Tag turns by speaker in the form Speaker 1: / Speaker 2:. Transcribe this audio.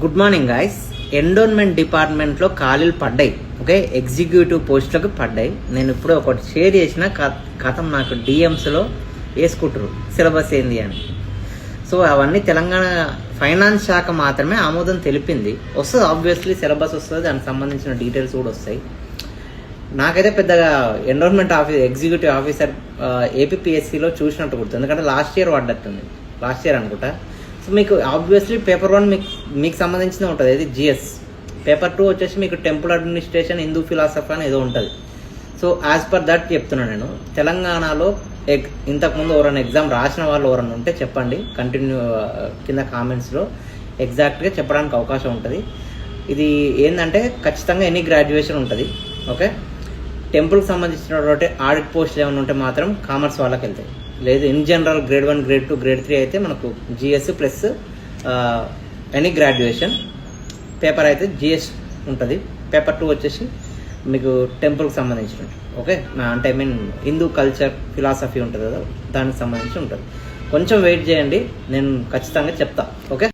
Speaker 1: Good morning guys. Endowment డిపార్ట్మెంట్లో ఖాళీలు పడ్డాయి. ఓకే, ఎగ్జిక్యూటివ్ పోస్టులకు పడ్డాయి. నేను ఇప్పుడు ఒకటి షేర్ చేసిన కథం నాకు డిఎమ్స్లో వేసుకుంటారు సిలబస్ ఏంది అని. సో అవన్నీ తెలంగాణ ఫైనాన్స్ శాఖ మాత్రమే ఆమోదం తెలిపింది. వస్తుంది, ఆబ్వియస్లీ సిలబస్ వస్తుంది, దానికి సంబంధించిన డీటెయిల్స్ కూడా వస్తాయి. నాకైతే పెద్దగా ఎండోన్మెంట్ ఎగ్జిక్యూటివ్ ఆఫీసర్ ఏపీపీఎస్సీలో చూసినట్టు గుర్తుంది, ఎందుకంటే లాస్ట్ ఇయర్ అనుకుంటా. సో మీకు ఆబ్వియస్లీ పేపర్ 1 మీకు సంబంధించిన ఉంటుంది, ఇది జిఎస్. పేపర్ 2 వచ్చేసి మీకు టెంపుల్ అడ్మినిస్ట్రేషన్, హిందూ ఫిలాసఫీ అని ఏదో ఉంటుంది. సో యాజ్ పర్ దట్ చెప్తున్నాను నేను. తెలంగాణలో ఇంతకుముందు ఎవరైనా ఎగ్జామ్ రాసిన వాళ్ళు ఎవరైనా ఉంటే చెప్పండి, కంటిన్యూ కింద కామెంట్స్లో ఎగ్జాక్ట్గా చెప్పడానికి అవకాశం ఉంటుంది. ఇది ఏంటంటే ఖచ్చితంగా ఎనీ గ్రాడ్యుయేషన్ ఉంటుంది. ఓకే, టెంపుల్కి సంబంధించినటువంటి ఆడిట్ పోస్టులు ఏమైనా ఉంటే మాత్రం కామర్స్ వాళ్ళకి వెళ్తాయి. లేదు in general grade 1, grade 2, grade 3 అయితే మనకు GS plus any graduation. Paper అయితే జిఎస్ ఉంటుంది. పేపర్ 2 వచ్చేసి మీకు టెంపుల్కి సంబంధించినట్టు. ఓకే, అంటే I mean Hindu culture philosophy ఉంటుంది కదా, దానికి సంబంధించి ఉంటుంది. కొంచెం వెయిట్ చేయండి, నేను ఖచ్చితంగా చెప్తా. ఓకే.